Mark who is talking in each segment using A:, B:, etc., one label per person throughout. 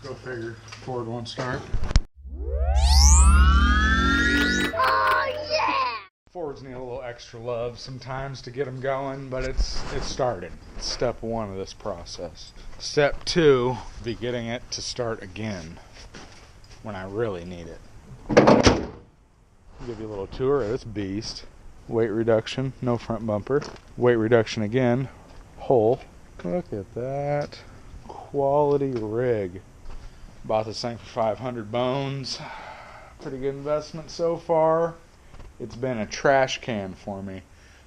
A: Go figure. Ford won't start.
B: Oh yeah!
A: Fords need a little extra love sometimes to get them going, but it's started. It's step one of this process. Step two, be getting it to start again when I really need it. Give you a little tour of this beast. Weight reduction, no front bumper. Weight reduction again, whole. Look at that. Quality rig. Bought this thing for 500 bones. Pretty good investment so far. It's been a trash can for me,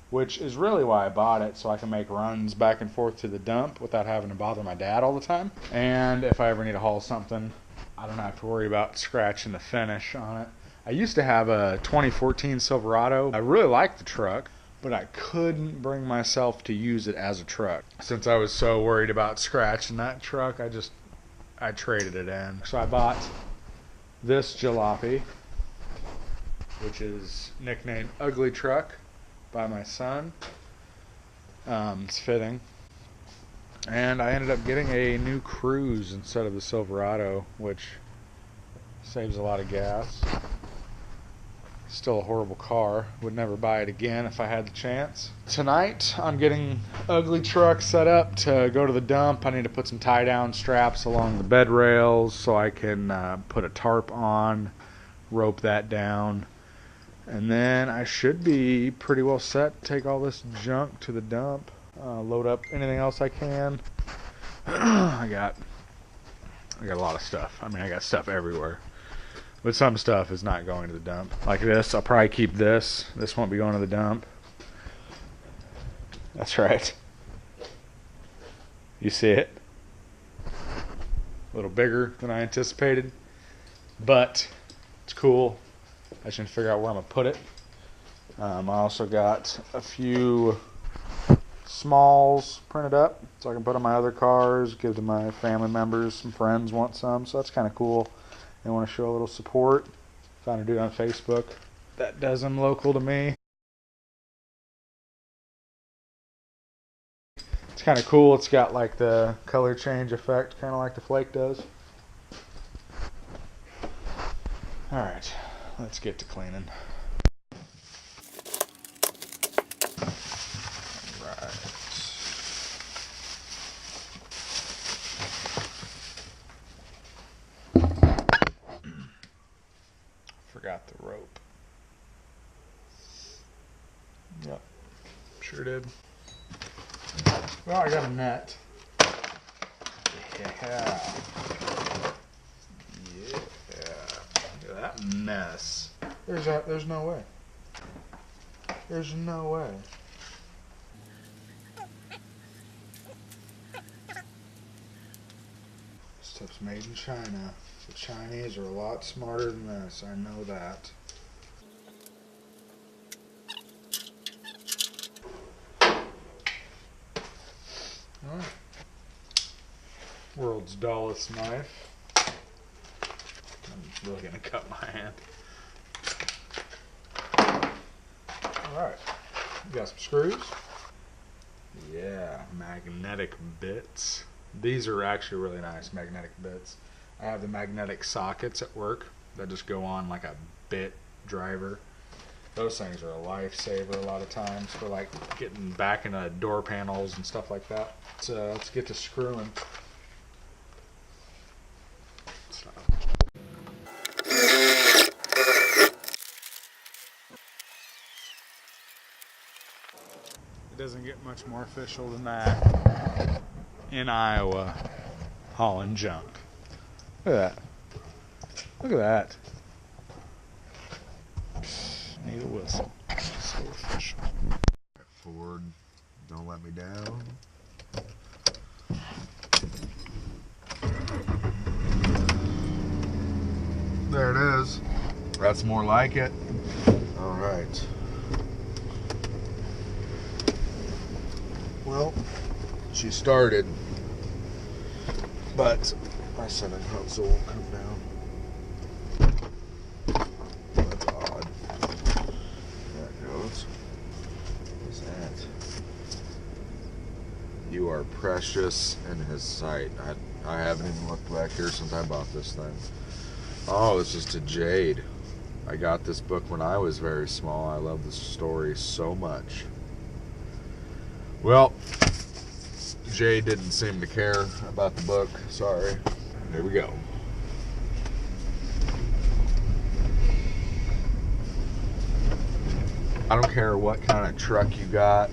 A: which is really why I bought it, so I can make runs back and forth to the dump without having to bother my dad all the time. And if I ever need to haul something, I don't have to worry about scratching the finish on it. I used to have a 2014 Silverado. I really liked the truck, but I couldn't bring myself to use it as a truck. Since I was so worried about scratching that truck, I traded it in. So I bought this jalopy, which is nicknamed Ugly Truck by my son. It's fitting. And I ended up getting a new Cruise instead of the Silverado, which saves a lot of gas. Still a horrible car. Would never buy it again if I had the chance. Tonight, I'm getting Ugly Truck set up to go to the dump. I need to put some tie-down straps along the bed rails so I can put a tarp on, rope that down. And then I should be pretty well set to take all this junk to the dump. Load up anything else I can. I got a lot of stuff. I mean, I got stuff everywhere. But some stuff is not going to the dump. Like this, I'll probably keep this. This won't be going to the dump. That's right. You see it? A little bigger than I anticipated. But it's cool. I just need to figure out where I'm going to put it. I also got a few smalls printed up so I can put on my other cars, give to my family members. Some friends want some, so that's kind of cool. They want to show a little support. Found a dude on Facebook that does them local to me. It's kind of cool. It's got like the color change effect, kind of like the Flake does. Alright, let's get to cleaning. Forgot the rope. Yep, sure did. Well, I got a net. Yeah. Look at that mess. There's no way. There's no way. This stuff's made in China. The Chinese are a lot smarter than this, I know that. Alright. World's dullest knife. I'm really gonna cut my hand. Alright. Got some screws. Yeah, magnetic bits. These are actually really nice magnetic bits. I have the magnetic sockets at work that just go on like a bit driver. Those things are a lifesaver a lot of times for like getting back into door panels and stuff like that. So let's get to screwing. It doesn't get much more official than that in Iowa, hauling junk. Look at that. Look at that. Need a whistle. So official.
C: Ford, don't let me down. There it is. That's more like it. All right. Well, she started, but my center console won't come down. That's odd. There it goes. What's that? You are precious in his sight. I haven't even looked back here since I bought this thing. Oh, it's just a Jade. I got this book when I was very small. I love this story so much. Well, Jade didn't seem to care about the book. Sorry. Here we go. I don't care what kind of truck you got,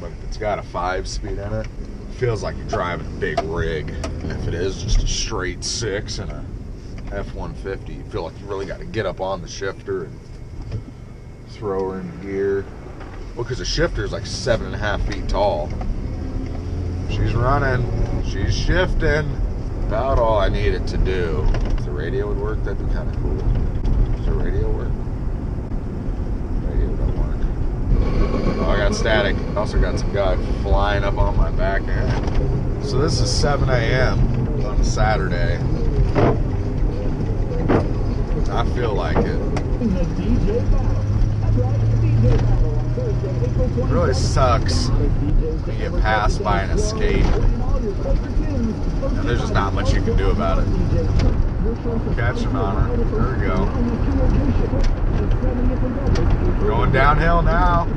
C: but if it's got a 5-speed in it, it feels like you're driving a big rig. And if it is just a straight 6 and a F-150, you feel like you really got to get up on the shifter and throw her into gear. Well, because the shifter is like 7.5 feet tall. She's running. She's shifting. About all I need it to do. If the radio would work, that'd be kind of cool. Does the radio work? Radio don't work. Oh, I got static. Also got some guy flying up on my back end. So this is 7 a.m. on a Saturday. I feel like it. It really sucks when you get passed by an Escape and there's just not much you can do about it. Catching on her. There we go. Going downhill now.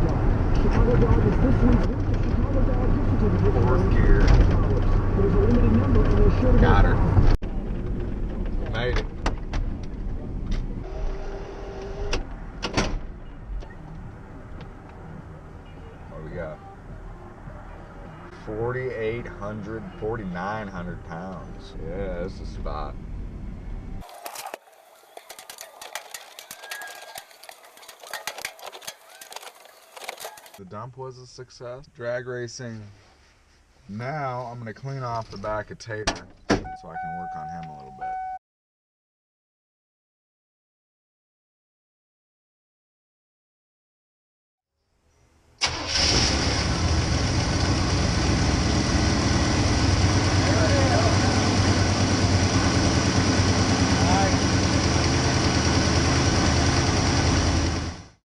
C: 4th gear. Got her. Made it. What do we got? 4,800, 4,900 pounds. Yeah, this is a spot. The dump was a success. Drag racing. Now I'm going to clean off the back of Tater so I can work on him a little bit.